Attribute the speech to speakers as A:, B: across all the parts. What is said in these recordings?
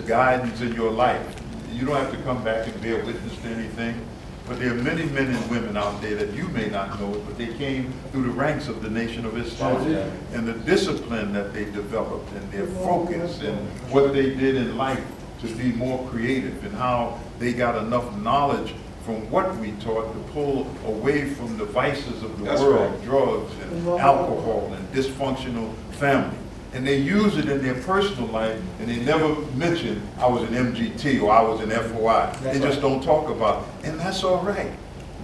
A: guidance in your life. You don't have to come back and bear witness to anything. But there are many men and women out there that you may not know, but they came through the ranks of the Nation of Islam. And the discipline that they developed and their focus and what they did in life to be more creative and how they got enough knowledge from what we taught to pull away from the vices of the world, drugs and alcohol and dysfunctional family. And they use it in their personal life, and they never mention, I was an MGT or I was an FOI. They just don't talk about it. And that's all right.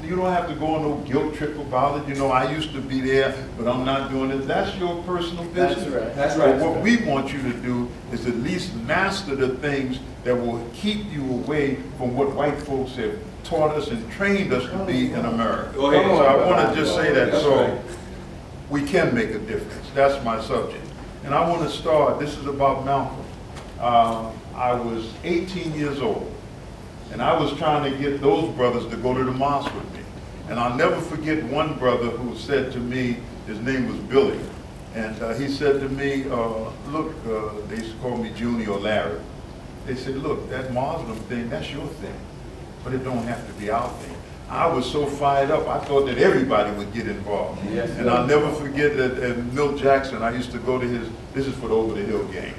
A: You don't have to go on no guilt trip about it. You know, I used to be there, but I'm not doing it. That's your personal business.
B: That's right. That's right.
A: But what we want you to do is at least master the things that will keep you away from what white folks have taught us and trained us to be in America.
B: Go ahead.
A: So I want to just say that
B: That's
A: so
B: right.
A: we can make a difference. That's my subject. And I want to start, this is about Malcolm. I was 18 years old, and I was trying to get those brothers to go to the mosque with me. And I'll never forget one brother who said to me, his name was Billy, and he said to me, look, they used to call me Junior or Larry. They said, look, that Muslim thing, that's your thing, but it don't have to be our thing. I was so fired up, I thought that everybody would get involved.
B: Yes,
A: and I'll never forget that at Milt Jackson, I used to go to his, this is for the Over the Hill game.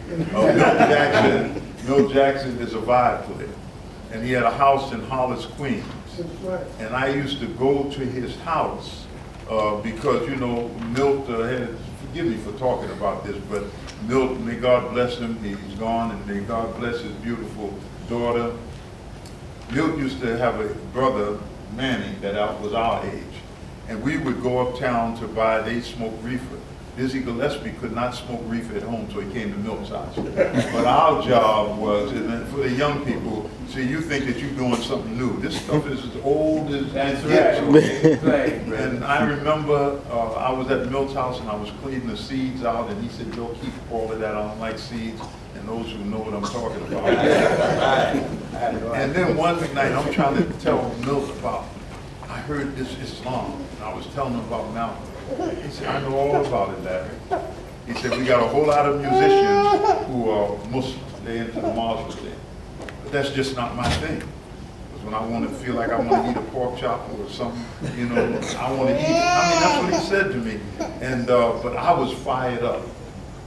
A: Milt Jackson is a vibe player. And he had a house in Hollis, Queens. And I used to go to his house because, you know, Milt had, forgive me for talking about this, but Milt, may God bless him, he's gone, and may God bless his beautiful daughter. Milt used to have a brother, Manny, that was our age, and we would go uptown to buy, they smoked reefer. Dizzy Gillespie could not smoke reefer at home, so he came to Milt's house. But our job was, and for the young people, see, you think that you're doing something new. This stuff is as old as it gets. And I remember I was at Milt's house and I was cleaning the seeds out, and he said, "Yo, keep all of that, I don't like seeds." And those who know what I'm talking about. And then one night, I'm trying to tell Milt about, I heard this Islam, and I was telling him about Malcolm. He said, "I know all about it, Larry." He said, "We got a whole lot of musicians who are Muslims, they into the Muslim thing. But that's just not my thing. Because when I want to feel like I want to eat a pork chop or something, you know, I want to eat it." I mean, that's what he said to me. And, but I was fired up,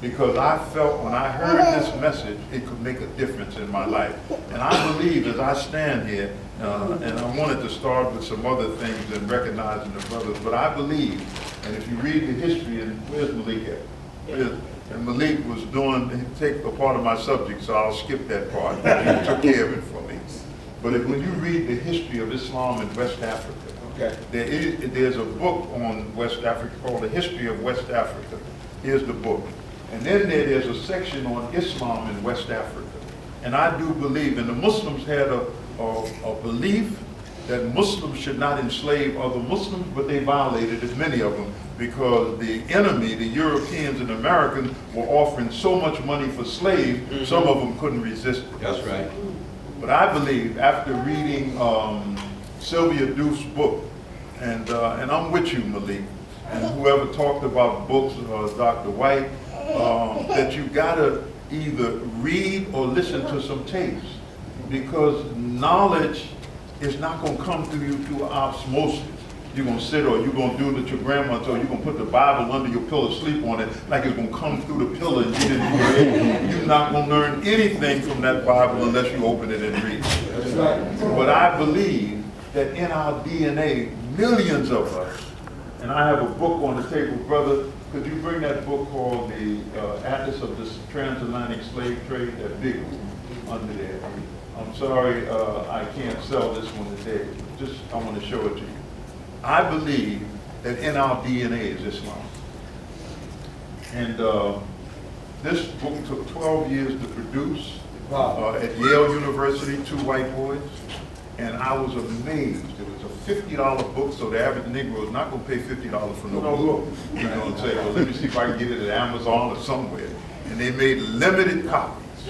A: because I felt when I heard this message, it could make a difference in my life. And I believe as I stand here, and I wanted to start with some other things and recognizing the brothers, but I believe, and if you read the history, and where's Malik at? And Malik was take a part of my subject, so I'll skip that part. He took care of it for me. But when you read the history of Islam in West Africa, there's a book on West Africa called The History of West Africa. Here's the book. And then there's a section on Islam in West Africa. And I do believe, and the Muslims had a belief that Muslims should not enslave other Muslims, but they violated it, many of them, because the enemy, the Europeans and Americans, were offering so much money for slaves, some of them couldn't resist it.
B: That's right.
A: But I believe, after reading Sylvia Doof's book, and I'm with you, Malik, and whoever talked about books, Dr. White, that you gotta either read or listen to some tapes, because knowledge is not gonna come through you through osmosis. You're gonna sit, or you're gonna do what your grandma told you, you're gonna put the Bible under your pillow, sleep on it, like it's gonna come through the pillow and you didn't hear it. You're not gonna learn anything from that Bible unless you open it and read it. But I believe that in our DNA, millions of us, and I have a book on the table, brother. Could you bring that book called the Atlas of the Transatlantic Slave Trade, that big one under there? I'm sorry, I can't sell this one today. Just, I want to show it to you. I believe that in our DNA is Islam. And this book took 12 years to produce at Yale University, 2 white boys. And I was amazed. It was a $50 book, so the average Negro is not going to pay $50 for no book. You know what I'm saying? Well, let me see if I can get it at Amazon or somewhere. And they made limited copies.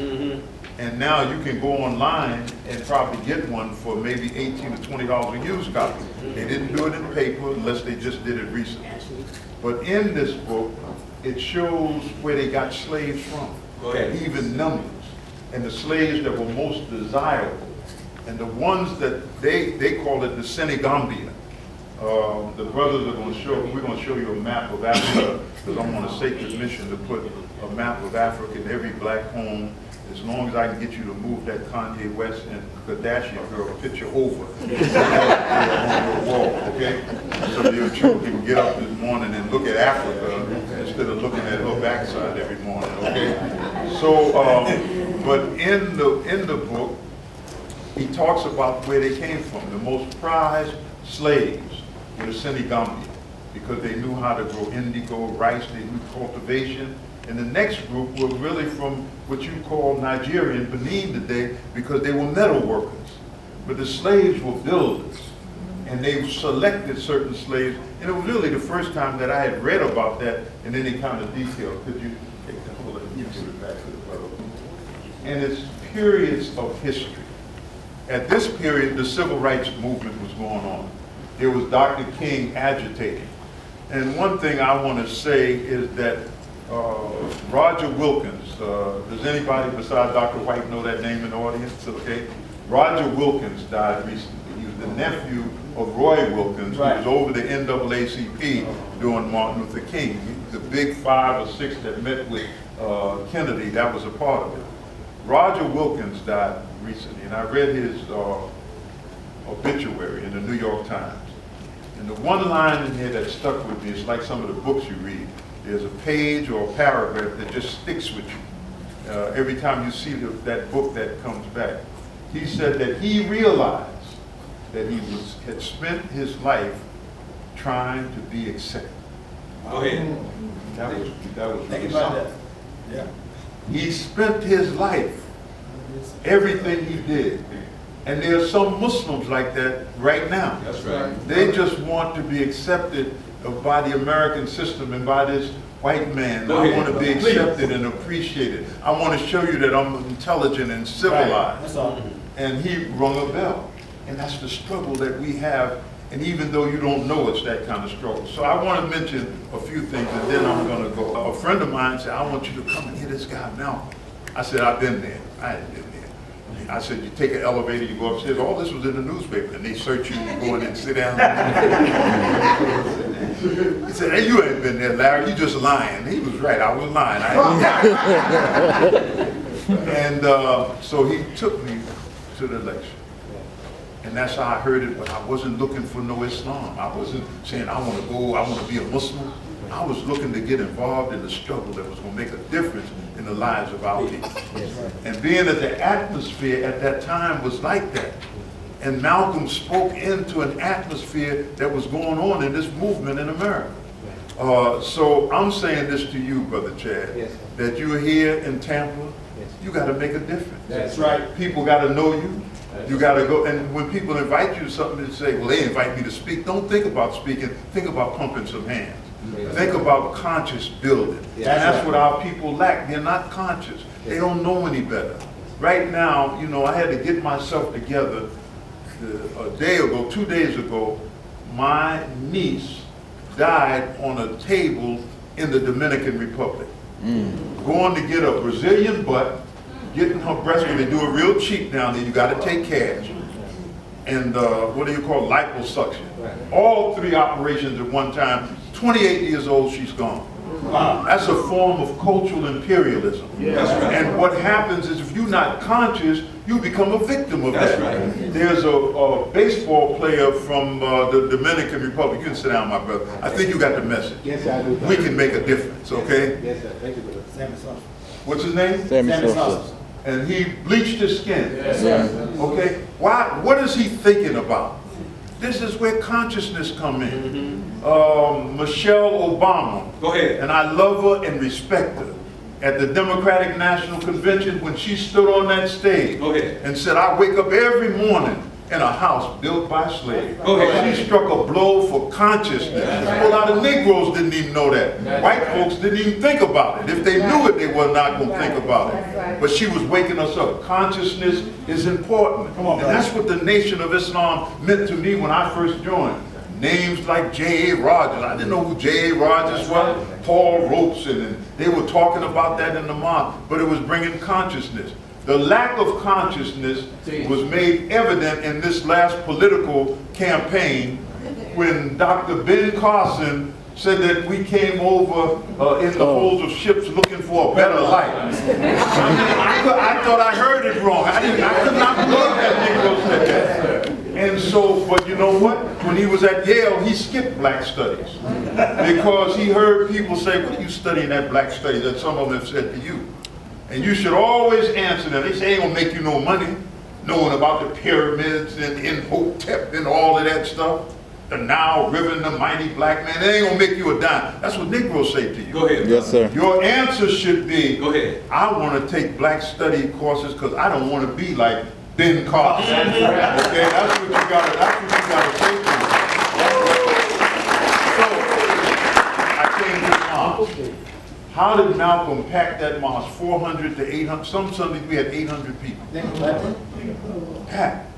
A: And now you can go online and probably get one for maybe $18 to $20 a used copy. They didn't do it in paper unless they just did it recently. But in this book, it shows where they got slaves from, even numbers. and the slaves that were most desirable, and the ones that they call it the Senegambia. The brothers are going to show, we're going to show you a map of Africa, because I'm on a sacred mission to put a map of Africa in every black home, as long as I can get you to move that Kanye West and Kardashian girl picture over on your wall, okay? So your children can get up this morning and look at Africa instead of looking at her backside every morning, okay? So, but in the book, he talks about where they came from. The most prized slaves were the Senegambia, because they knew how to grow indigo, rice, they knew cultivation. And the next group were really from what you call Nigeria and Benin today, because they were metal workers. But the slaves were builders, and they selected certain slaves. And it was really the first time that I had read about that in any kind of detail. Could you take the whole and give it back to the brother? And it's periods of history. At this period, the civil rights movement was going on. There was Dr. King agitating. And one thing I want to say is that Roger Wilkins, does anybody besides Dr. White know that name in the audience? Okay. Roger Wilkins died recently. He was the nephew of Roy Wilkins, right, who was over the NAACP during Martin Luther King. The big 5 or 6 that met with Kennedy, that was a part of it. Roger Wilkins died recently, and I read his obituary in the New York Times. And the one line in here that stuck with me is like some of the books you read. There's a page or a paragraph that just sticks with you every time you see that book that comes back. He said that he realized that he had spent his life trying to be accepted.
B: Go ahead.
A: That was
C: Think
A: really
C: about
A: something.
C: that. Yeah.
A: He spent his life, everything he did. And there are some Muslims like that right now.
B: That's right.
A: They just want to be accepted by the American system and by this white man. I want to be accepted and appreciated. I want to show you that I'm intelligent and civilized.
C: Right. That's all.
A: And he rung a bell. And that's the struggle that we have. And even though you don't know it's that kind of struggle. So I want to mention a few things, and then I'm going to go. A friend of mine said, I want you to come and hear this guy, Malcolm. I said, I've been there. I hadn't been there. I said, you take an elevator, you go upstairs. All this was in the newspaper, and they search you, you go in and sit down. He said, hey, you ain't been there, Larry. You just lying. He was right. I was lying. And so he took me to the lecture. And that's how I heard it, but I wasn't looking for no Islam. I wasn't saying I want to go, I want to be a Muslim. I was looking to get involved in the struggle that was going to make a difference in the lives of our people. And being that the atmosphere at that time was like that, and Malcolm spoke into an atmosphere that was going on in this movement in America. So I'm saying this to you, Brother Chad, that you're here in Tampa, you got to make a difference.
C: That's right.
A: People got to know you. You got to go, and when people invite you to something, to say, well, they invite me to speak, don't think about speaking, think about pumping some hands. Think about conscious building. And that's what our people lack. They're not conscious. They don't know any better. Right now, you know, I had to get myself together a day ago, 2 days ago. My niece died on a table in the Dominican Republic. Going to get a Brazilian butt, getting her breast, when they do it real cheap down there, you got to take cash. And what do you call liposuction? All 3 operations at one time. 28 years old, she's gone. Wow. That's a form of cultural imperialism. And what happens is if you're not conscious, you become a victim of that. There's a baseball player from the Dominican Republic. You can sit down, my brother. I think you got the message.
C: Yes, I do.
A: We can make a difference, okay?
C: Yes, sir. Thank you, brother. Sammy Sosa.
A: What's his name?
C: Sammy Sosa.
A: And he bleached his skin.
C: Yes, sir.
A: Okay? Why? What is he thinking about? This is where consciousness come in. Michelle Obama.
B: Go ahead.
A: And I love her and respect her. At the Democratic National Convention, when she stood on that stage and said, I wake up every morning in a house built by slaves. She struck a blow for consciousness. A lot of Negroes didn't even know that. White folks didn't even think about it. If they knew it, they were not going to think about it. But she was waking us up. Consciousness is important. And that's what the Nation of Islam meant to me when I first joined. Names like J.A. Rogers. I didn't know who J.A. Rogers was. Paul Robeson. And they were talking about that in the mosque. But it was bringing consciousness. The lack of consciousness was made evident in this last political campaign when Dr. Ben Carson said that we came over in the holds of ships looking for a better life. I thought I heard it wrong. I could not believe that Negro said that. And so, but you know what? When he was at Yale, he skipped black studies because he heard people say, "What are you studying that black studies?" That some of them have said to you. And you should always answer them. They say, ain't gonna make you no money, knowing about the pyramids and Imhotep and all of that stuff. The Nile River and the mighty black man, they ain't gonna make you a dime. That's what Negroes say to you.
B: Go ahead.
D: Yes, sir.
A: Your answer should be,
B: Go ahead.
A: I wanna take black study courses because I don't wanna be like Ben Carson. Okay, that's what you gotta say to me. So, I came to the mosque. How did Malcolm pack that mosque? 400 to 800, some Sundays we had 800 people. Packed.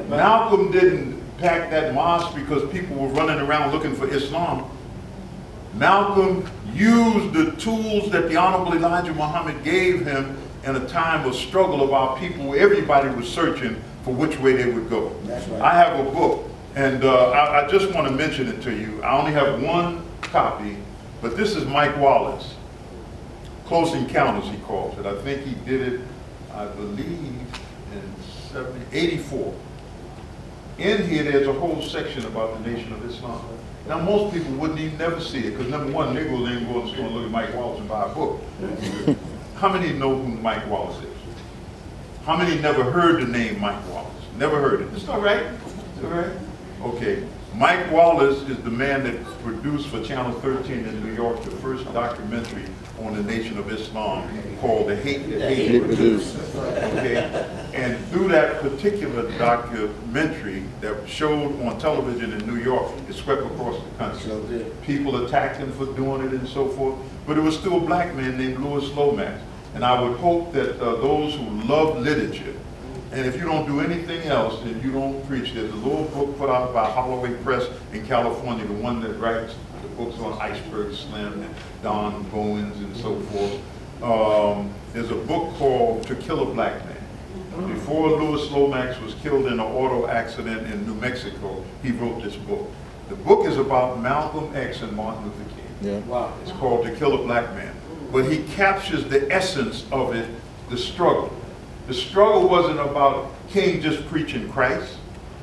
A: Malcolm didn't pack that mosque because people were running around looking for Islam. Malcolm used the tools that the Honorable Elijah Muhammad gave him in a time of struggle of our people. Everybody was searching for which way they would go.
C: That's right.
A: I have a book, and I just want to mention it to you. I only have one copy, but this is Mike Wallace. Close Encounters, he calls it. I think he did it, I believe, in 84. In here, there's a whole section about the Nation of Islam. Now, most people wouldn't even never see it, because number one, Negroes ain't go to the store and look at Mike Wallace and buy a book. How many know who Mike Wallace is? How many never heard the name Mike Wallace? Never heard it. It's all right. It's all right. Okay. Mike Wallace is the man that produced for Channel 13 in New York the first documentary on the Nation of Islam called The Hate That Hate Produced. Okay? And through that particular documentary that showed on television in New York, it swept across the country. People attacked him for doing it and so forth, but it was still a black man named Louis Lomax. And I would hope that those who love literature, and if you don't do anything else and you don't preach, there's a little book put out by Holloway Press in California, the one that writes the books on Iceberg Slim and Don Bowens and so forth. There's a book called To Kill a Black Man. Before Louis Lomax was killed in an auto accident in New Mexico, he wrote this book. The book is about Malcolm X and Martin Luther King.
D: Yeah.
C: Wow.
A: It's called To Kill a Black Man. But he captures the essence of it, the struggle. The struggle wasn't about King just preaching Christ.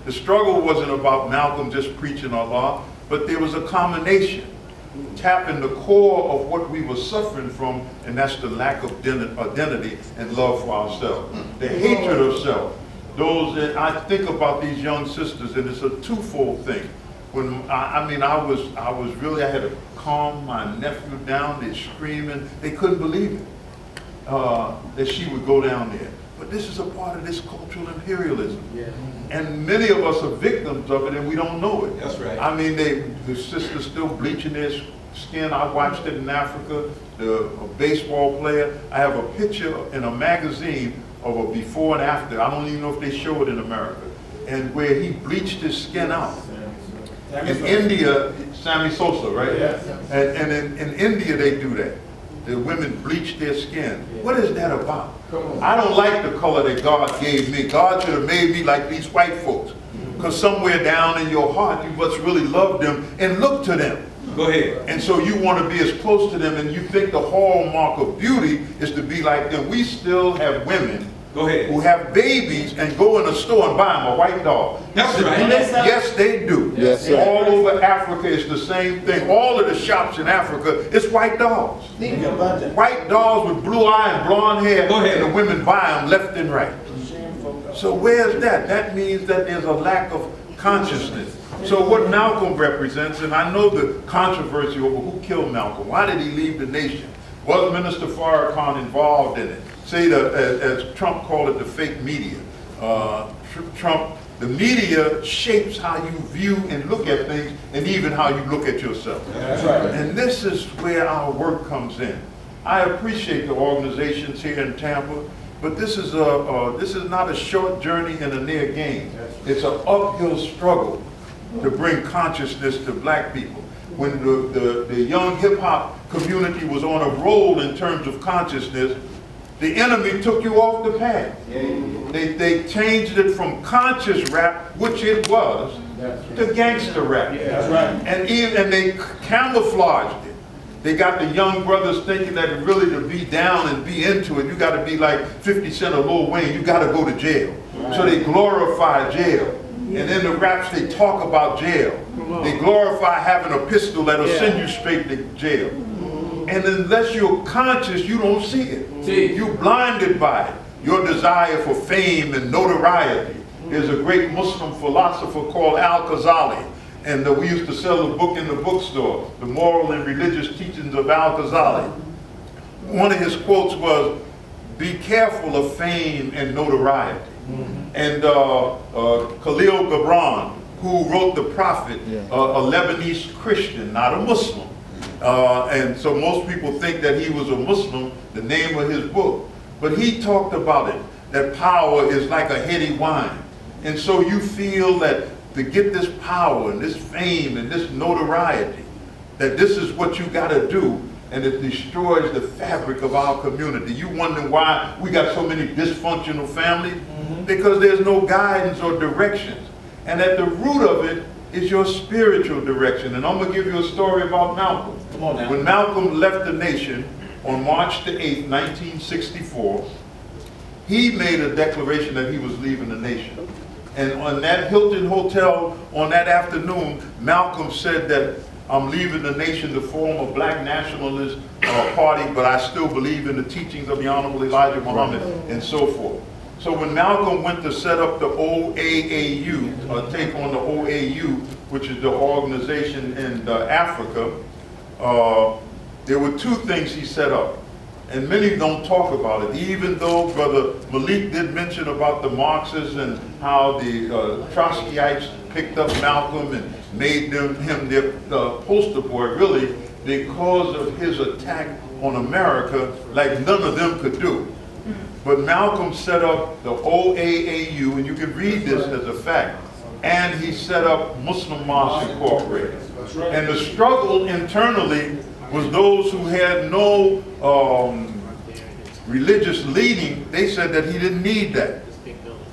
A: The struggle wasn't about Malcolm just preaching Allah, but there was a combination, tapping the core of what we were suffering from, and that's the lack of identity and love for ourselves. The hatred of self. Those that I think about these young sisters, and it's a twofold thing. When I had to calm my nephew down. They're screaming. They couldn't believe it that she would go down there. But this is a part of this cultural imperialism. Yeah. And many of us are victims of it and we don't know it.
B: That's right.
A: I mean, the sisters still bleaching their skin. I watched it in Africa, a baseball player. I have a picture in a magazine of a before and after. I don't even know if they show it in America. And where he bleached his skin out. In India, Sammy Sosa, right? Yeah. And in India, they do that. The women bleach their skin. What is that about? I don't like the color that God gave me. God should have made me like these white folks. Because somewhere down in your heart, you must really love them and look to them.
B: Go ahead.
A: And so you want to be as close to them, and you think the hallmark of beauty is to be like them. We still have women who have babies and go in a store and buy them a white dog.
B: That's right.
A: Yes, they do.
D: Yes, sir.
A: All over Africa, it's the same thing. All of the shops in Africa, it's white dogs. White dogs with blue eye and blonde hair.
B: Go ahead.
A: And the women buy them left and right. So where's that? That means that there's a lack of consciousness. So what Malcolm represents, and I know the controversy over who killed Malcolm. Why did he leave the nation? Was Minister Farrakhan involved in it? Say, as Trump called it, the fake media. The media shapes how you view and look at things, and even how you look at yourself.
C: That's right.
A: And this is where our work comes in. I appreciate the organizations here in Tampa, but this is not a short journey and a near gain. It's an uphill struggle to bring consciousness to black people. When the young hip hop community was on a roll in terms of consciousness, the enemy took you off the path. They changed it from conscious rap, which it was, to gangster rap.
C: That's right.
A: And they camouflaged it. They got the young brothers thinking that really to be down and be into it, you got to be like 50 Cent or Lil Wayne, you got to go to jail. Right. So they glorify jail. And in the raps they talk about jail. They glorify having a pistol that'll send you straight to jail. And unless you're conscious, you don't see it. You're blinded by it. Your desire for fame and notoriety. There's a great Muslim philosopher called Al-Ghazali. And we used to sell the book in the bookstore, The Moral and Religious Teachings of Al-Ghazali. One of his quotes was, "Be careful of fame and notoriety." And Khalil Gibran, who wrote The Prophet, a Lebanese Christian, not a Muslim. And so most people think that he was a Muslim, the name of his book. But he talked about it, that power is like a heady wine. And so you feel that to get this power and this fame and this notoriety, that this is what you got to do, and it destroys the fabric of our community. You wonder why we got so many dysfunctional families? Because there's no guidance or directions. And at the root of it is your spiritual direction. And I'm going to give you a story about Malcolm.
C: Come on now.
A: When Malcolm left the nation on March the 8th, 1964, he made a declaration that he was leaving the nation. And on that Hilton Hotel on that afternoon, Malcolm said that I'm leaving the nation to form a black nationalist party, but I still believe in the teachings of the Honorable Elijah Muhammad and so forth. So when Malcolm went to set up the OAAU, take on the OAU, which is the organization in Africa, there were two things he set up. And many don't talk about it, even though Brother Malik did mention about the Marxists and how the Trotskyites picked up Malcolm and made him their poster boy, really, because of his attack on America like none of them could do. But Malcolm set up the OAAU, and you can read this as a fact, and he set up Muslim Mosque Incorporated. And the struggle internally was those who had no religious leading. They said that he didn't need that.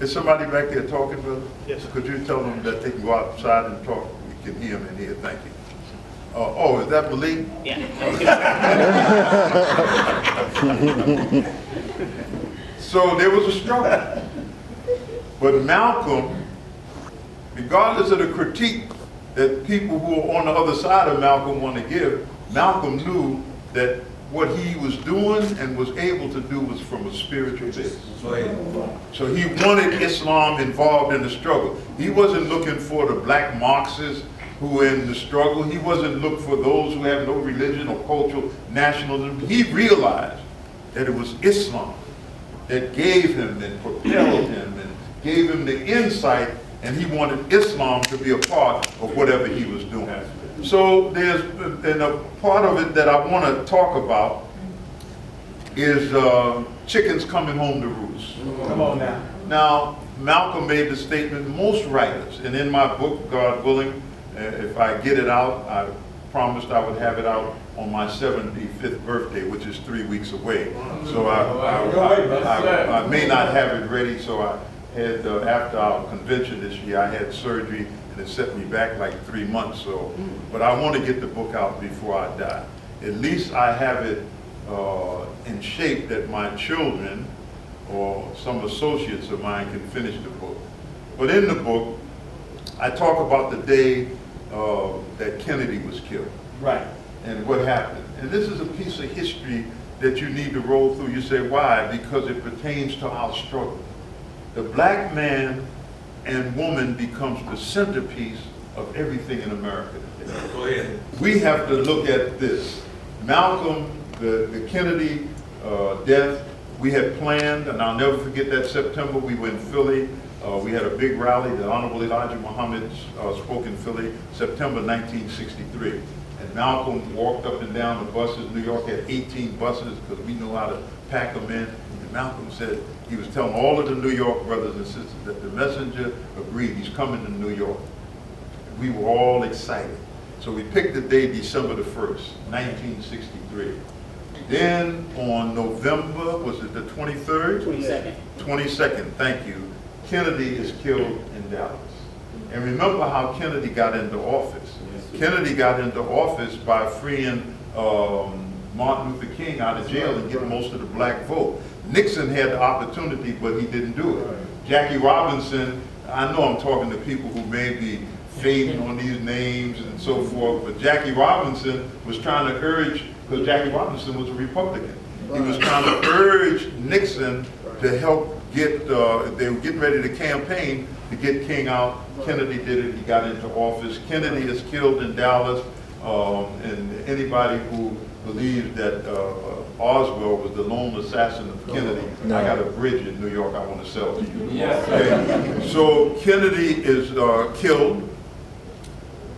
A: Is somebody back there talking, brother? Yes. Could you tell them that they can go outside and talk? We can hear them in here. Thank you. Oh, is that Malik?
B: Yeah.
A: So there was a struggle. But Malcolm, regardless of the critique that people who are on the other side of Malcolm want to give, Malcolm knew that what he was doing and was able to do was from a spiritual basis. So he wanted Islam involved in the struggle. He wasn't looking for the black Marxists who were in the struggle. He wasn't looking for those who have no religion or cultural nationalism. He realized that it was Islam that gave him and propelled him and gave him the insight, and he wanted Islam to be a part of whatever he was doing. So there's, and a part of it that I want to talk about is chickens coming home to roost.
C: Come on now.
A: Now, Malcolm made the statement, most writers, and in my book, God willing, if I get it out, I promised I would have it out on my 75th birthday, which is 3 weeks away. So I may not have it ready, so I had, after our convention this year, I had surgery, and it set me back like 3 months. So, but I want to get the book out before I die. At least I have it in shape that my children or some associates of mine can finish the book. But in the book, I talk about the day that Kennedy was killed.
C: Right.
A: And what happened. And this is a piece of history that you need to roll through. You say, why? Because it pertains to our struggle. The black man and woman becomes the centerpiece of everything in America today. Go ahead. We have to look at this. Malcolm, the Kennedy death, we had planned, and I'll never forget that September, we were in Philly. We had a big rally. The Honorable Elijah Muhammad spoke in Philly, September 1963. And Malcolm walked up and down the buses. New York had 18 buses because we knew how to pack them in. And Malcolm said, he was telling all of the New York brothers and sisters that the messenger agreed, he's coming to New York. And we were all excited. So we picked the day, December the 1st, 1963. Then on November, was it the 23rd?
B: 22nd.
A: 22nd, thank you. Kennedy is killed in Dallas. And remember how Kennedy got into office. Kennedy got into office by freeing Martin Luther King out of jail and getting most of the black vote. Nixon had the opportunity, but he didn't do it. Jackie Robinson, I know I'm talking to people who may be fading on these names and so forth, but Jackie Robinson was trying to urge, because Jackie Robinson was a Republican, he was trying to urge Nixon to help get, they were getting ready to campaign to get King out. Kennedy did it, he got into office. Kennedy is killed in Dallas, and anybody who believes that Oswald was the lone assassin of Kennedy, I got a bridge in New York I want to sell to you.
B: Yes.
A: Okay. So Kennedy is killed,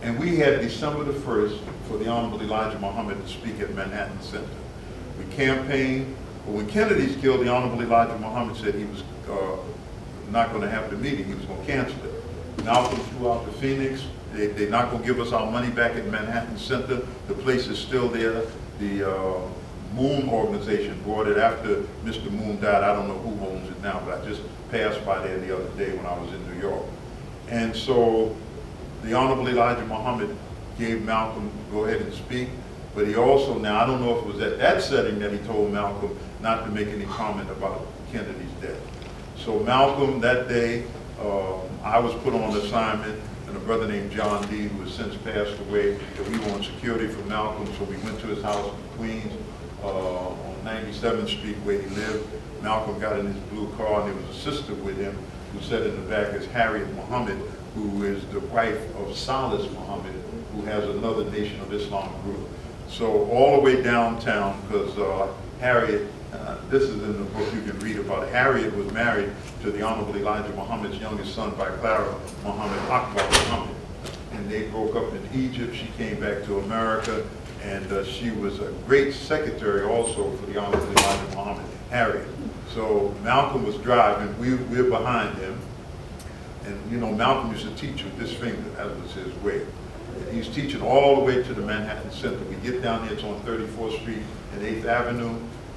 A: and we had December the 1st for the Honorable Elijah Muhammad to speak at Manhattan Center. We campaigned, but when Kennedy's killed, the Honorable Elijah Muhammad said he was not going to have the meeting, he was going to cancel it. Malcolm flew out to Phoenix. They're not going to give us our money back at Manhattan Center. The place is still there. The Moon organization bought it after Mr. Moon died. I don't know who owns it now, but I just passed by there the other day when I was in New York. And so the Honorable Elijah Muhammad gave Malcolm go ahead and speak, but he also, now I don't know if it was at that setting that he told Malcolm not to make any comment about Kennedy's death. So Malcolm, that day, I was put on assignment, and a brother named John D, who has since passed away, that we wanted security for Malcolm, so we went to his house in Queens, on 97th Street where he lived. Malcolm got in his blue car, and there was a sister with him who sat in the back as Harriet Muhammad, who is the wife of Salis Muhammad, who has another Nation of Islam group. So all the way downtown, because Harriet, this is in the book you can read about it. Harriet was married to the Honorable Elijah Muhammad's youngest son by Clara Muhammad, Akbar Muhammad. And they broke up in Egypt. She came back to America, and she was a great secretary also for the Honorable Elijah Muhammad, Harriet. So Malcolm was driving, we're behind him. And you know, Malcolm used to teach with this finger, that was his way. He's teaching all the way to the Manhattan Center. We get down there, it's on 34th Street and 8th Avenue.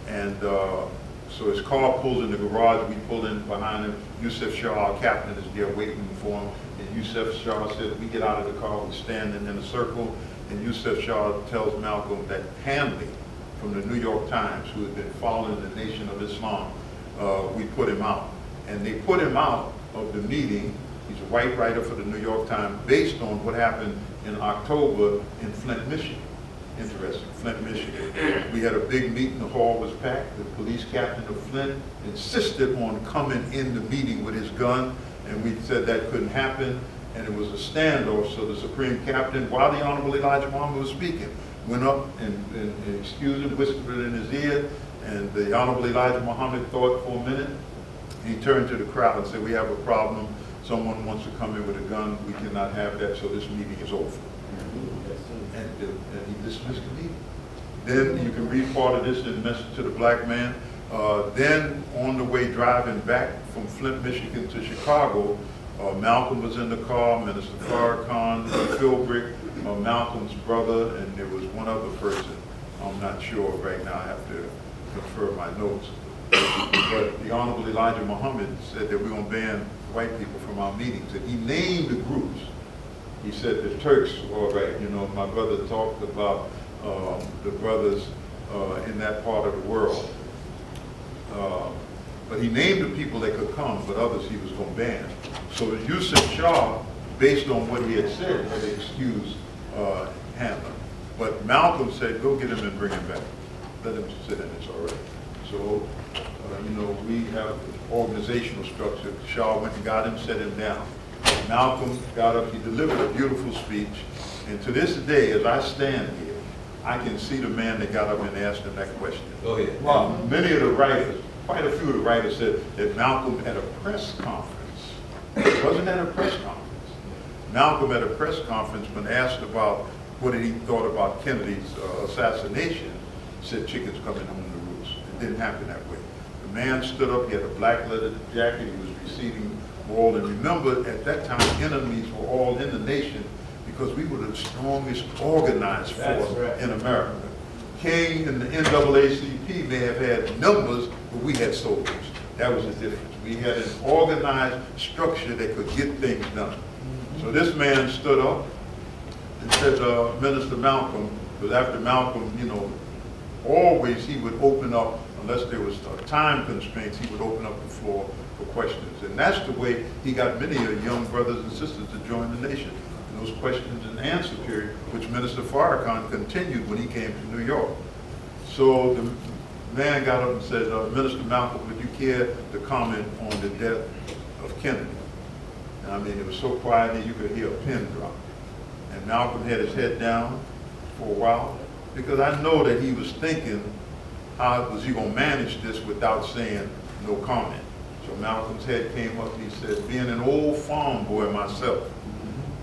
A: And so his car pulls in the garage, we pull in behind him. Yusuf Shah, our captain, is there waiting for him. And Yusuf Shah said, we get out of the car, we're standing in a circle. And Yusuf Shah tells Malcolm that Hanley from the New York Times, who had been following the Nation of Islam, we put him out. And they put him out of the meeting. He's a white writer for the New York Times, based on what happened in October in Flint, Michigan. Interesting, Flint, Michigan. We had a big meeting, the hall was packed. The police captain of Flint insisted on coming in the meeting with his gun, and we said that couldn't happen, and it was a standoff. So the Supreme Captain, while the Honorable Elijah Muhammad was speaking, went up and excused him, whispered in his ear, and the Honorable Elijah Muhammad thought for a minute. He turned to the crowd and said, we have a problem. Someone wants to come in with a gun. We cannot have that, so this meeting is over. And he dismissed the meeting. Then you can read part of this in Message to the Black Man. Then on the way driving back from Flint, Michigan to Chicago, Malcolm was in the car, Minister Farrakhan, Philbrick, Malcolm's brother, and there was one other person. I'm not sure right now, I have to confer my notes. But the Honorable Elijah Muhammad said that we're going to ban white people from our meetings. And he named the groups. He said the Turks, all right, you know, my brother talked about the brothers in that part of the world. But he named the people that could come, but others he was going to ban. So Yusuf Shah, based on what he had said, had excused Handler. But Malcolm said, go get him and bring him back. Let him sit in, it's all right. So, you know, we have organizational structure. Shah went and got him, set him down. Malcolm got up, he delivered a beautiful speech, and to this day, as I stand here, I can see the man that got up and asked him that question.
D: Go ahead.
A: Wow. Many of the writers, quite a few of the writers said that Malcolm at a press conference, wasn't at a press conference. Malcolm at a press conference, when asked about what he thought about Kennedy's assassination, said chickens coming home to roost. It didn't happen that way. The man stood up, he had a black leather jacket, he was receiving all, and remember at that time enemies were all in the nation because we were the strongest organized force in America. King and the NAACP may have had numbers, but we had soldiers. That was the difference. We had an organized structure that could get things done. So this man stood up and said, Minister Malcolm, because after Malcolm, you know, always he would open up, unless there was time constraints, he would open up the floor for questions. And that's the way he got many of young brothers and sisters to join the nation. And those questions and answer period, which Minister Farrakhan continued when he came to New York. So the man got up and said, Minister Malcolm, would you care to comment on the death of Kennedy? And I mean, it was so quiet that you could hear a pin drop. And Malcolm had his head down for a while, because I know that he was thinking, how was he going to manage this without saying no comment? So Malcolm's head came up and he said, being an old farm boy myself,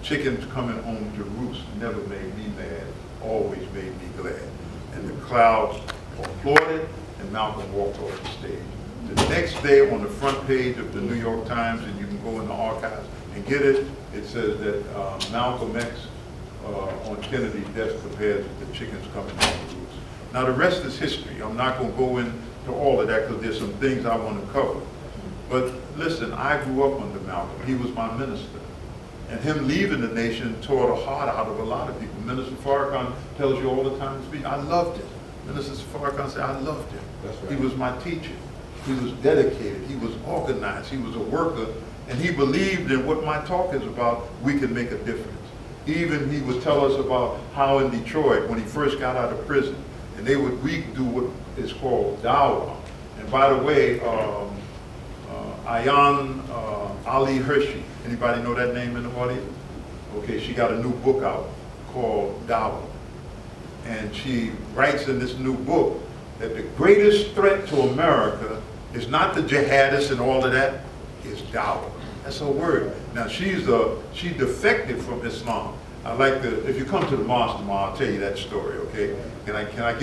A: chickens coming home to roost never made me mad, always made me glad. And the crowds applauded, and Malcolm walked off the stage. The next day on the front page of the New York Times, and you can go in the archives and get it, it says that Malcolm X on Kennedy's death compared to the chickens coming home to roost. Now the rest is history. I'm not going to go into all of that because there's some things I want to cover. But listen, I grew up under Malcolm. He was my minister. And him leaving the nation tore the heart out of a lot of people. Minister Farrakhan tells you all the time to speak. I loved him. Minister Farrakhan said, I loved him. That's right. He was my teacher. He was dedicated. He was organized. He was a worker. And he believed in what my talk is about, we can make a difference. Even he would tell us about how in Detroit, when he first got out of prison, and they would redo what is called dawah. And by the way, Ayan Ali Hershey, anybody know that name in the audience? Okay, she got a new book out called Dawah. And she writes in this new book that the greatest threat to America is not the jihadists and all of that, it's Dawah. That's her word. Now she defected from Islam. I like to, if you come to the mosque tomorrow, I'll tell you that story, okay? Can I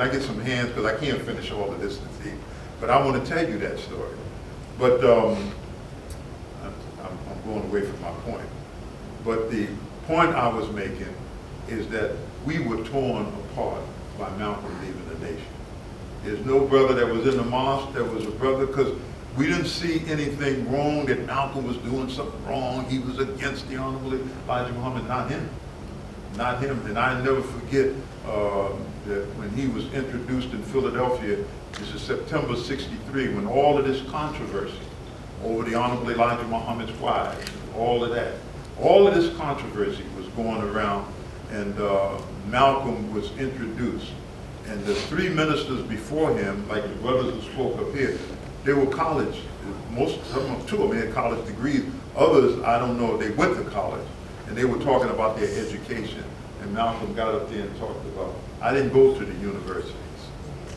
A: get some hands, because I can't finish all of this this evening. But I want to tell you that story. But I'm going away from my point. But the point I was making is that we were torn apart by Malcolm leaving the nation. There's no brother that was in the mosque that was a brother, because we didn't see anything wrong that Malcolm was doing something wrong. He was against the Honorable Elijah Muhammad, not him. Not him. And I never forget that when he was introduced in Philadelphia, this is September '63, when all of this controversy over the Honorable Elijah Muhammad's wives, all of this controversy was going around, and Malcolm was introduced. And the three ministers before him, like the brothers who spoke up here, they were college. Two of them had college degrees. Others, I don't know, they went to college, and they were talking about their education. And Malcolm got up there and talked about, I didn't go to the universities.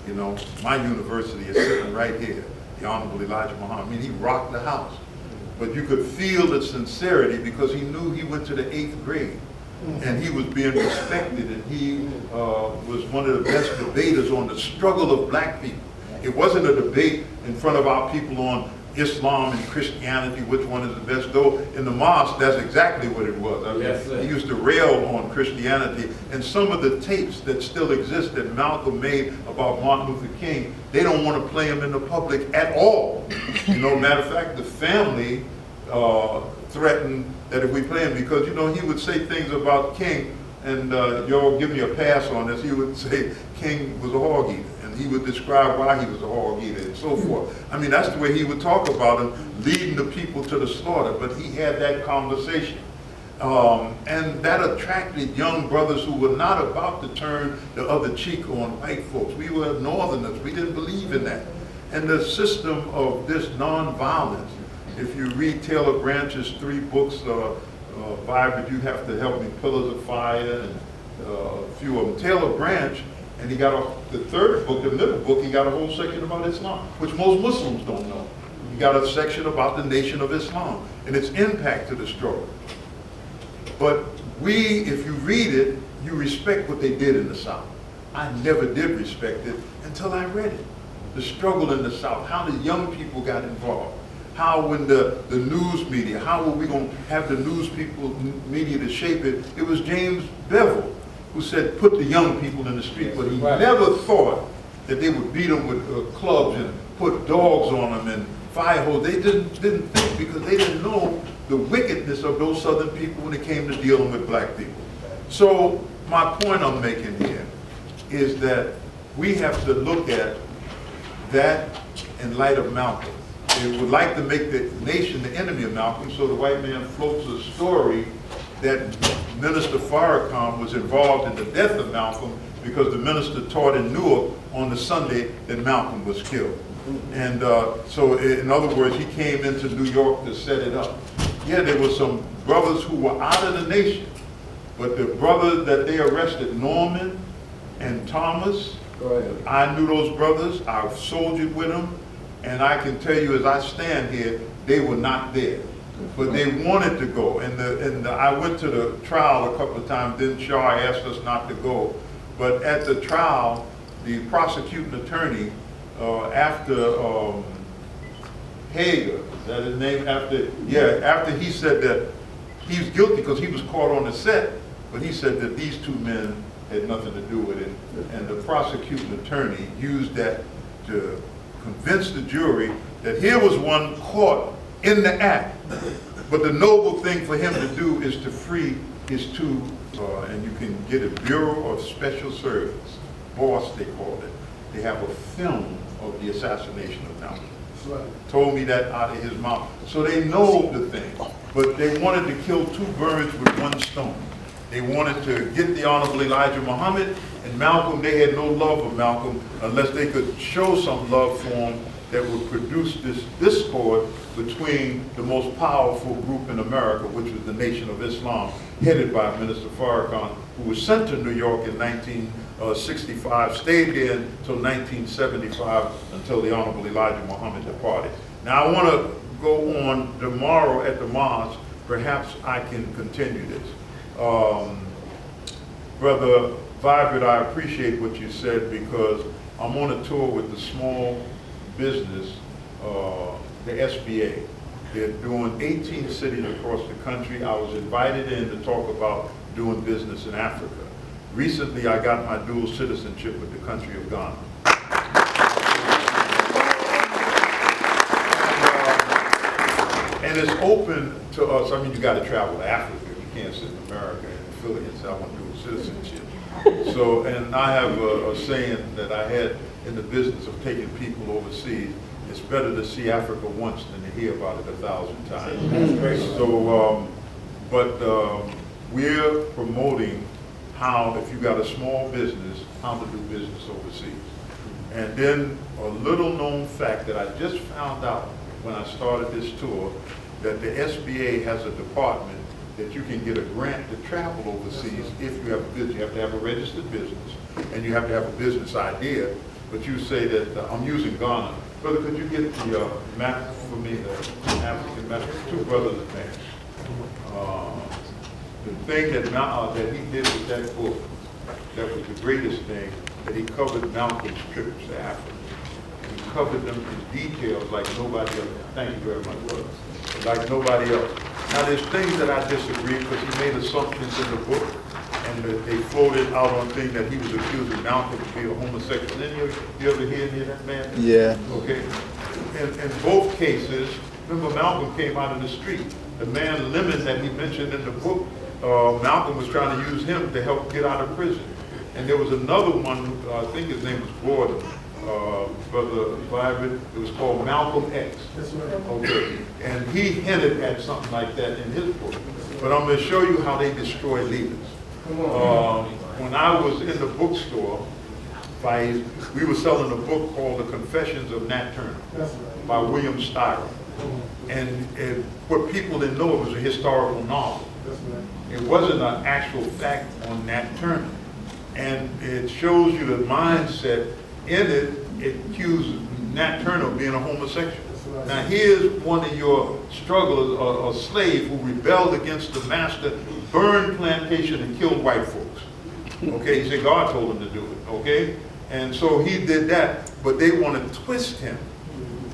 A: You know, my university is sitting right here, the Honorable Elijah Muhammad. I mean, he rocked the house. But you could feel the sincerity because he knew he went to the 8th grade. And he was being respected, and he was one of the best debaters on the struggle of black people. It wasn't a debate in front of our people on Islam and Christianity, which one is the best, though in the mosque, that's exactly what it was. I mean, yes, he used to rail on Christianity, and some of the tapes that still exist that Malcolm made about Martin Luther King, they don't want to play them in the public at all. You know, matter of fact, the family threatened that if we play him, because, you know, he would say things about King, and y'all give me a pass on this, he would say King was a hog eater. He would describe why he was a hog eater and so forth. I mean, that's the way he would talk about him, leading the people to the slaughter. But he had that conversation. And that attracted young brothers who were not about to turn the other cheek on white folks. We were Northerners. We didn't believe in that. And the system of this nonviolence, if you read Taylor Branch's 3 books, Vibrant, You Have to Help Me, Pillars of Fire, and a few of them. Taylor Branch, and he got the 3rd book, the middle book, he got a whole section about Islam, which most Muslims don't know. He got a section about the Nation of Islam and its impact to the struggle. But we, if you read it, you respect what they did in the South. I never did respect it until I read it. The struggle in the South, how the young people got involved, how when the news media, how were we going to have the news media to shape it? It was James Bevel who said put the young people in the street, but he
C: Right.
A: never thought that they would beat them with clubs and put dogs on them and fire hose. They didn't think, because they didn't know the wickedness of those Southern people when it came to dealing with black people. So my point I'm making here is that we have to look at that in light of Malcolm. They would like to make the nation the enemy of Malcolm, so the white man floats a story that Minister Farrakhan was involved in the death of Malcolm because the minister taught in Newark on the Sunday that Malcolm was killed. And so in other words, he came into New York to set it up. Yeah, there were some brothers who were out of the nation, but the brothers that they arrested, Norman and Thomas, I knew those brothers, I soldiered with them, and I can tell you as I stand here, they were not there. But they wanted to go, and I went to the trial a couple of times. Then Shaw asked us not to go, but at the trial, the prosecuting attorney, after Hager, is that his name? After he said that he was guilty because he was caught on the set, but he said that these two men had nothing to do with it, and the prosecuting attorney used that to convince the jury that here was one caught in the act. But the noble thing for him to do is to free his two, and you can get a Bureau of Special Service, BOSS they called it. They have a film of the assassination of Tampa. Told me that out of his mouth. So they know the thing, but they wanted to kill two birds with one stone. They wanted to get the Honorable Elijah Muhammad and Malcolm. They had no love for Malcolm unless they could show some love for him that would produce this discord between the most powerful group in America, which was the Nation of Islam, headed by Minister Farrakhan, who was sent to New York in 1965, stayed there until 1975, until the Honorable Elijah Muhammad departed. Now I want to go on tomorrow at the mosque. Perhaps I can continue this. Brother Vibrant, I appreciate what you said, because I'm on a tour with the small business, the SBA. They're doing 18 cities across the country. I was invited in to talk about doing business in Africa. Recently, I got my dual citizenship with the country of Ghana. And it's open to us. I mean, you got to travel to Africa. You can't sit in America and feel it and say, I want dual citizenship. So, and I have a saying that I had in the business of taking people overseas: it's better to see Africa once than to hear about it 1,000 times.
C: That's great.
A: So, we're promoting how, if you got a small business, how to do business overseas. And then a little known fact that I just found out when I started this tour, that the SBA has a department that you can get a grant to travel overseas if you have a business. You have to have a registered business, and you have to have a business idea. But you say that, I'm using Ghana. Brother, could you get the map for me, the African map? Two brothers and man. The thing that he did with that book, that was the greatest thing, that he covered Malcolm's trips to Africa. He covered them in details like nobody else. Thank you very much, brother. Like nobody else. Now there's things that I disagree, because he made assumptions in the book, and they floated out on things that he was accusing Malcolm to be a homosexual. You ever hear any of that, man?
B: Yeah.
A: Okay. In both cases, remember Malcolm came out in the street. The man Lemon that he mentioned in the book, Malcolm was trying to use him to help get out of prison. And there was another one, I think his name was Gordon, Brother Vibrant. It was called Malcolm X.
C: That's right.
A: Okay. And he hinted at something like that in his book. But I'm going to show you how they destroy leaders. When I was in the bookstore, we were selling a book called The Confessions of Nat Turner by William Styron. And what people didn't know, it was a historical novel. It wasn't an actual fact on Nat Turner. And it shows you the mindset in it. It accused Nat Turner of being a homosexual. Now here's one of your strugglers, a slave who rebelled against the master, burned plantation and killed white folks. Okay, he said God told him to do it, okay? And so he did that, but they want to twist him.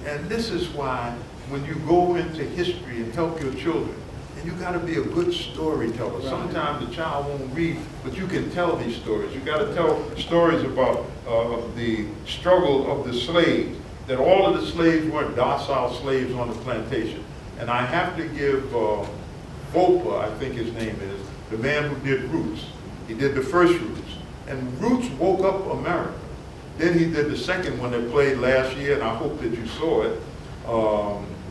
A: And this is why when you go into history and help your children, And you gotta be a good storyteller. Sometimes the child won't read, but you can tell these stories. You gotta tell stories about the struggle of the slaves, that all of the slaves weren't docile slaves on the plantation. And I have to give Vopa, I think his name is, the man who did Roots. He did the first Roots. And Roots woke up America. Then he did the second one that played last year, and I hope that you saw it,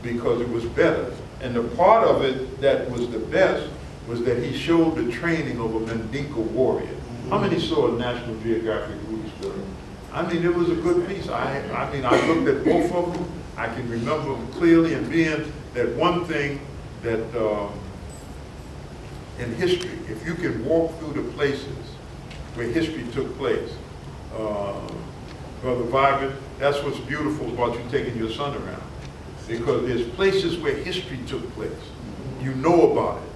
A: because it was better. And the part of it that was the best was that he showed the training of a Mandinka warrior. How many saw National Geographic Roots film? I mean, it was a good piece. I looked at both of them. I can remember them clearly, and being that one thing that in history, if you can walk through the places where history took place, Brother Vibrant, that's what's beautiful about you taking your son around. Because there's places where history took place. You know about it.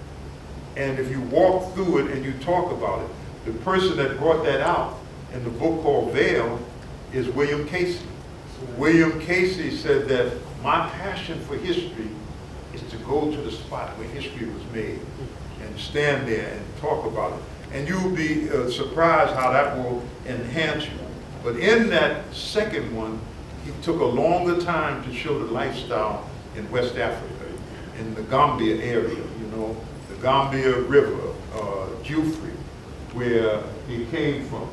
A: And if you walk through it and you talk about it, the person that brought that out in the book called Veil is William Casey. William Casey said that my passion for history is to go to the spot where history was made and stand there and talk about it. And you'll be surprised how that will enhance you. But in that second one, he took a longer time to show the lifestyle in West Africa, in the Gambia area, you know, the Gambia River, Jufri, where he came from.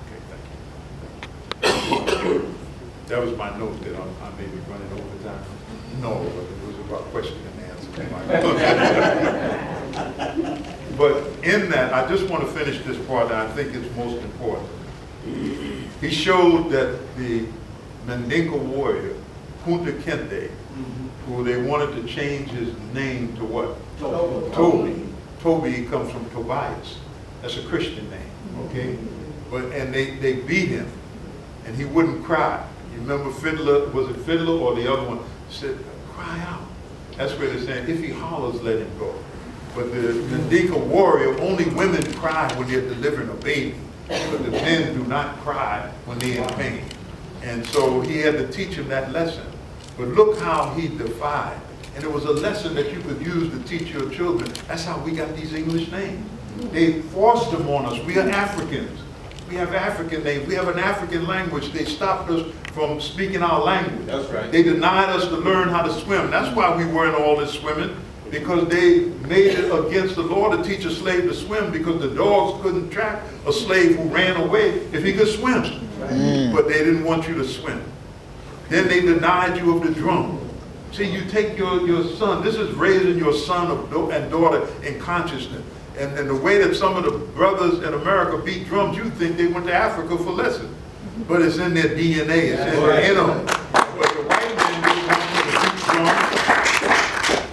A: Okay, thank you. That was my note that I may be running over time. No, but it was about question and answer. But in that, I just want to finish this part that I think is most important. He showed that the Mandinka warrior, Kunta Kinte, who they wanted to change his name to what? Toby. Toby comes from Tobias. That's a Christian name, okay? And they beat him, and he wouldn't cry. You remember Fiddler, was it Fiddler or the other one? Said, cry out. That's where they're saying, if he hollers, let him go. But the Mandinka warrior, only women cry when they're delivering a baby. But the men do not cry when they're in pain. And so he had to teach him that lesson. But look how he defied. And it was a lesson that you could use to teach your children. That's how we got these English names. They forced them on us. We are Africans. We have African names. We have an African language. They stopped us from speaking our language.
C: That's right.
A: They denied us to learn how to swim. That's why we weren't all this swimming. Because they made it against the law to teach a slave to swim, because the dogs couldn't track a slave who ran away if he could swim. But they didn't want you to swim. Then they denied you of the drum. See, you take your son, this is raising your son and daughter in consciousness. And the way that some of the brothers in America beat drums, you think they went to Africa for lessons. But it's in their DNA, it's in them. But the white men didn't want you to beat drums.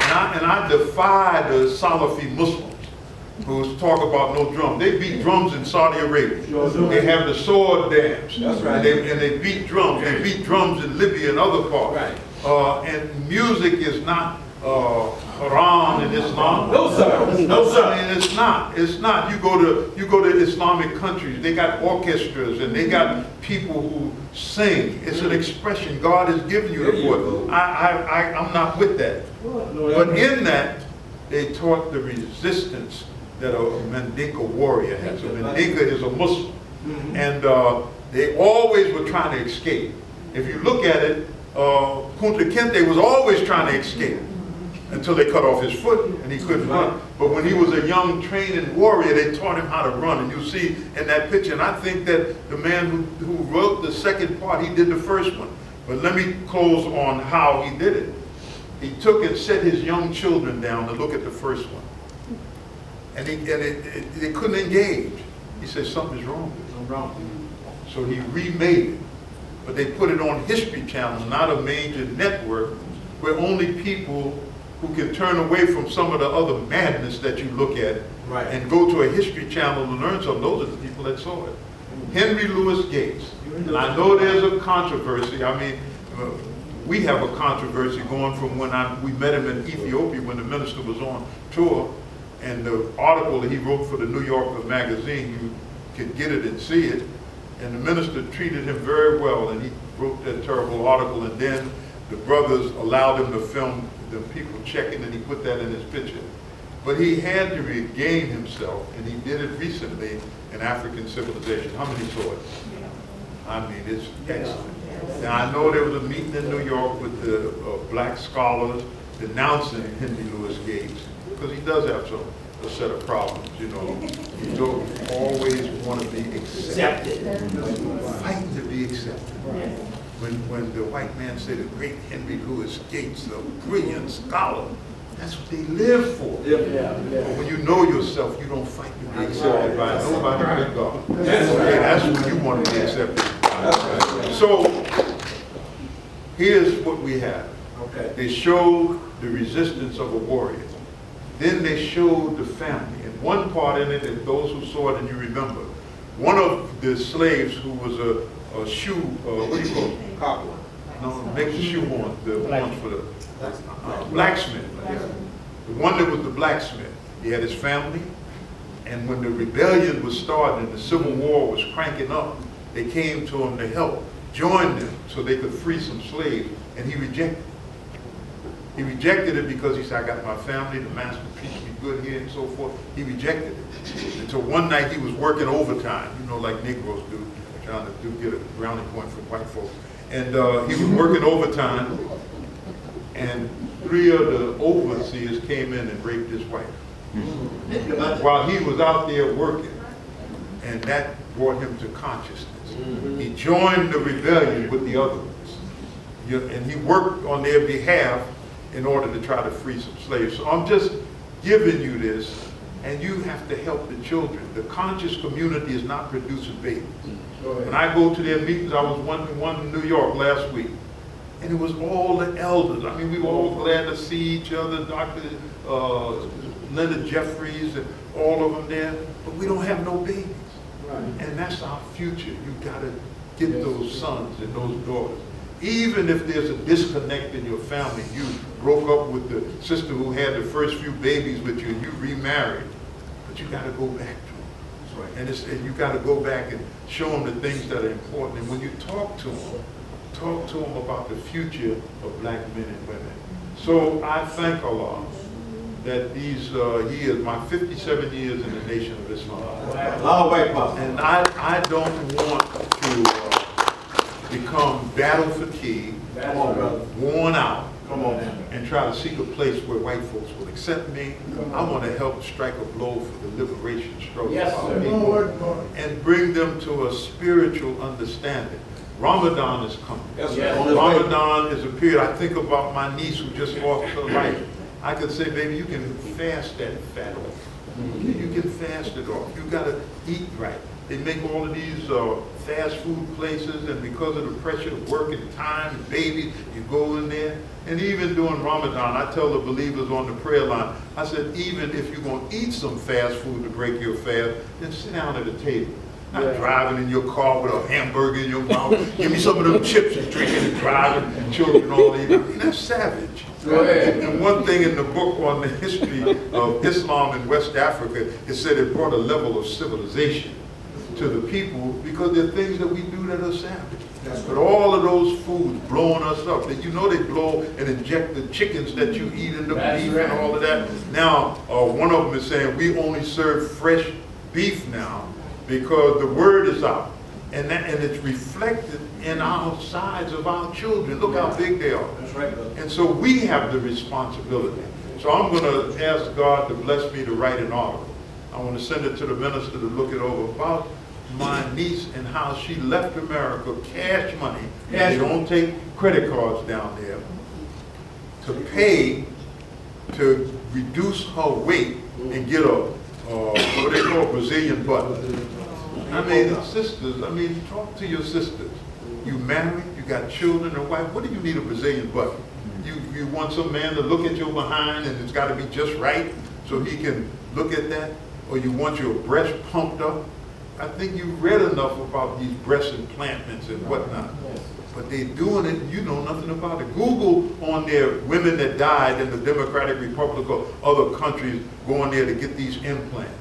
A: And I defy the Salafi Muslims who talk about no drum. They beat drums in Saudi Arabia. They have the sword dance. That's right. And they beat drums. They beat drums in Libya and other parts. Right. And music is not haram in Islam.
C: No sir. No sir.
A: I mean, it's not. It's not. You go to Islamic countries. They got orchestras and they got people who sing. It's an expression God has given you the voice. I'm not with that. But in that, they taught the resistance that a Mandinka warrior has. A Mandinka is a Muslim. And they always were trying to escape. If you look at it, Kunta Kinte was always trying to escape until they cut off his foot and he couldn't run. But when he was a young training warrior, they taught him how to run. And you see in that picture, and I think that the man who wrote the second part, he did the first one. But let me close on how he did it. He took and set his young children down to look at the first one. And they couldn't engage. He said, something's wrong. Something's wrong. So he remade it. But they put it on History Channel, not a major network, where only people who can turn away from some of the other madness that you look at and go to a History Channel and learn something. Those are the people that saw it. Henry Louis Gates. And I know there's a controversy. I mean, we have a controversy going from when we met him in Ethiopia when the minister was on tour, and the article that he wrote for the New Yorker magazine, you could get it and see it, and the minister treated him very well, and he wrote that terrible article, and then the brothers allowed him to film the people checking, and he put that in his picture. But he had to regain himself, and he did it recently in African Civilization. How many saw it? I mean, it's excellent. Now, I know there was a meeting in New York with the black scholars denouncing Henry Louis Gates, because he does have a set of problems, you know. You don't always want to be accepted. Fighting to be accepted. When the white man said the great Henry Louis Gates, a brilliant scholar, that's what they live for. But when you know yourself, you don't fight to be accepted by nobody but God. Okay, that's when you want to be accepted. So here's what we have. They showed the resistance of a warrior. Then they showed the family. And one part in it, and those who saw it and you remember, one of the slaves who was a shoe, what do you call it?
C: Copper.
A: No, make the shoe horns, the horns for the blacksmith. Yeah. The one that was the blacksmith, he had his family, and when the rebellion was starting and the Civil War was cranking up, they came to him to help, join them so they could free some slaves, and he rejected it. He rejected it because he said, I got my family, the master treats me good here and so forth. He rejected it. Until one night he was working overtime, you know, like Negroes do, trying to get a brownie point from white folks. And he was working overtime, and 3 of the overseers came in and raped his wife while he was out there working, and that brought him to consciousness. He joined the rebellion with the other ones, and he worked on their behalf in order to try to free some slaves. So I'm just giving you this, and you have to help the children. The conscious community is not producing babies. When I go to their meetings, I was one in New York last week, and it was all the elders. I mean, we were all glad to see each other, Dr. Leonard Jeffries and all of them there, but we don't have no babies. And that's our future. You gotta get those sons and those daughters. Even if there's a disconnect in your family, you broke up with the sister who had the first few babies with you and you remarried, but you gotta go back to them. And you got to go back and show them the things that are important. And when you talk to them about the future of black men and women. So I thank Allah that these years, my 57 years in the Nation of Islam, and I don't want to become battle fatigued, worn out, and try to seek a place where white folks will accept me. I want to help strike a blow for the liberation struggle of our people and bring them to a spiritual understanding. Ramadan is coming. Ramadan is a period. I think about my niece who just lost her life. I could say, baby, you can fast that fat off. You can fast it off. You got to eat right. They make all of these fast food places, and because of the pressure of work and time and babies, you go in there. And even during Ramadan, I tell the believers on the prayer line, I said, even if you're going to eat some fast food to break your fast, then sit down at a table. Not driving in your car with a hamburger in your mouth. Give me some of them chips and drinking and driving, and children all eating. I mean, that's savage. And one thing in the book on the history of Islam in West Africa, it said it brought a level of civilization to the people because there are things that we do that are savage. But all of those foods blowing us up, that you know they blow and inject the chickens that you eat in the beef and all of that. Now, one of them is saying we only serve fresh beef now because the word is out. And it's reflected in our sides of our children. Look how big they are.
C: That's right, brother.
A: And so we have the responsibility. So I'm going to ask God to bless me to write an article. I want to send it to the minister to look it over about my niece and how she left America, cash money, they don't take credit cards down there, to pay to reduce her weight and get a, what they call Brazilian butt. I mean, sisters, I mean, talk to your sisters. You married, you got children and wife, what do you need a Brazilian butt? You want some man to look at your behind and it's got to be just right so he can look at that? Or you want your breast pumped up? I think you read enough about these breast implantments and whatnot. But they're doing it, you know nothing about it. Google on there women that died in the Democratic Republic or other countries going there to get these implants.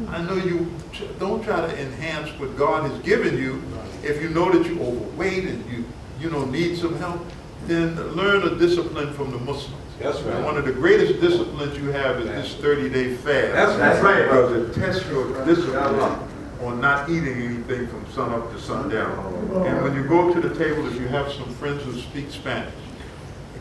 A: I know you don't try to enhance what God has given you if you know that you're overweight and you know need some help. then learn a discipline from the Muslims.
B: That's right.
A: And one of the greatest disciplines you have is this 30-day fast.
B: That's right, brother.
A: Because it tests your discipline on not eating anything from sun up to sundown. And when you go to the table, if you have some friends who speak Spanish,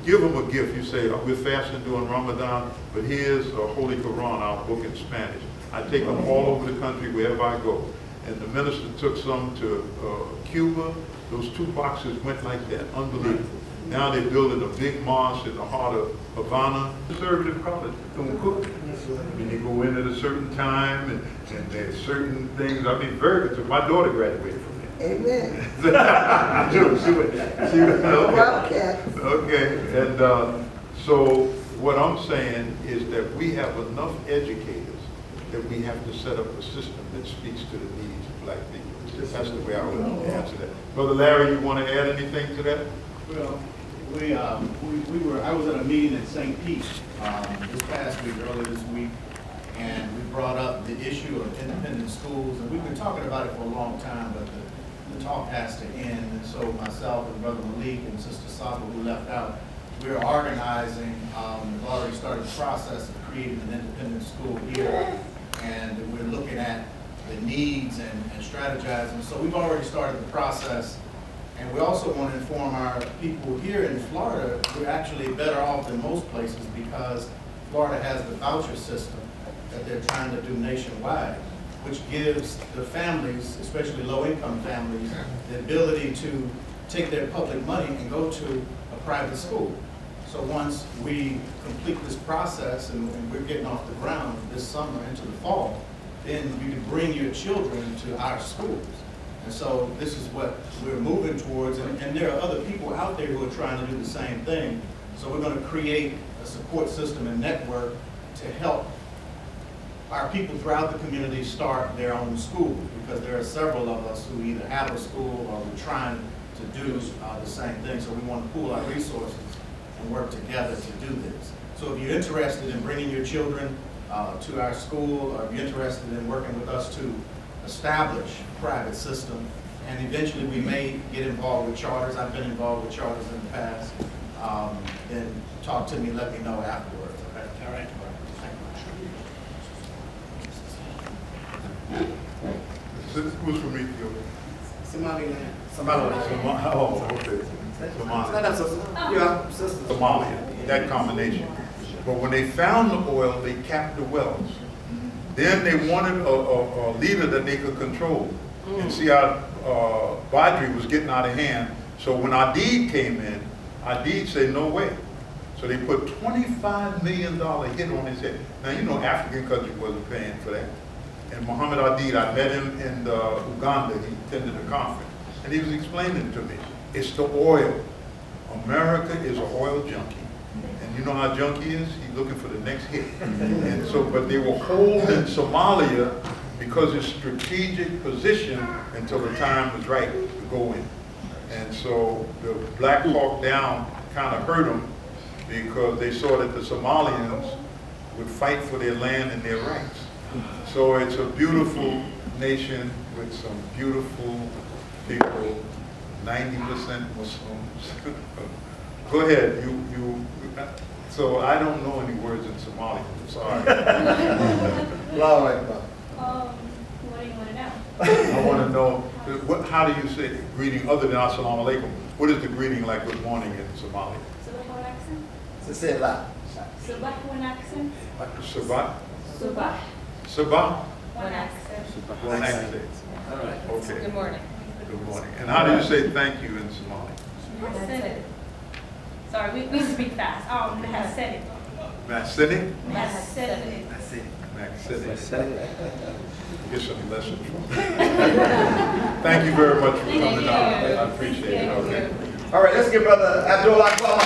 A: give them a gift. You say, we're fasting during Ramadan, but here's a Holy Quran, our book in Spanish. I take them all over the country wherever I go. And the minister took some to Cuba. Those 2 boxes went like that, unbelievable. Now they're building a big mosque in the heart of Havana. Conservative college, don't cook. I mean, they go in at a certain time, and there's certain things. I mean, very good. My daughter graduated from there.
D: Amen.
A: She was
D: Wildcat.
A: okay, and so what I'm saying is that we have enough educators that we have to set up a system that speaks to the needs of black people. That's the way I would answer that. Brother Larry, you want to add anything to that?
E: Well, I was at a meeting in St. Pete this past week, earlier this week, and we brought up the issue of independent schools, and we've been talking about it for a long time, but the talk has to end. And so myself and Brother Malik and Sister Saba, who left out, we're organizing, we've already started the process of creating an independent school here, and we're looking at the needs and strategizing. So we've already started the process. And we also want to inform our people here in Florida, we're actually better off than most places because Florida has the voucher system that they're trying to do nationwide, which gives the families, especially low-income families, the ability to take their public money and go to a private school. So once we complete this process and we're getting off the ground this summer into the fall, then you can bring your children to our schools. And so this is what we're moving towards, and there are other people out there who are trying to do the same thing. So we're going to create a support system and network to help our people throughout the community start their own schools, because there are several of us who either have a school or we're trying to do the same thing. So we want to pool our resources and work together to do this. So if you're interested in bringing your children to our school, or if you're interested in working with us to establish a private system, and eventually we may get involved with charters. I've been involved with charters in the past. Then talk to me, let me know afterwards. Okay? All right.
A: Who's from Ethiopia?
C: Somaliland.
A: Oh, okay. Somalia, that combination. But when they found the oil, they capped the wells. Then they wanted a leader that they could control. And see how Badri was getting out of hand. So when Adid came in, Adid said, no way. So they put $25 million hit on his head. Now, you know, African country wasn't paying for that. And Muhammad Adid, I met him in Uganda. He attended a conference. And he was explaining to me, it's the oil. America is an oil junkie. And you know how junkie is? He's looking for the next hit. And so, but they were holding Somalia because it's strategic position until the time was right to go in. And so the Black Hawk Down kind of hurt them because they saw that the Somalians would fight for their land and their rights. So it's a beautiful nation with some beautiful people, 90% Muslims. Go ahead, so I don't know any words in Somali, I'm sorry.
C: Allahu Akbar.
F: What do you want to know?
A: I want to know, how do you say greeting other than Assalamu alaikum? What is the greeting like good morning in Somali?
F: Sabah wa accent?
C: Sisela.
F: Sabah wa accent?
A: Sabah?
F: Sabah
A: Sabah?
F: wa accent.
A: One accent.
C: All right.
A: Okay.
F: Good morning.
A: Good morning. And how do you say thank you in Somali?
F: Mahasene. Sorry, we speak fast. Mahasene.
A: Masini?
F: Mahasene.
A: Masini. Get some lessons from me. Thank you very much for coming out. I appreciate it. Okay.
C: All right, let's give Brother Abdul Akbar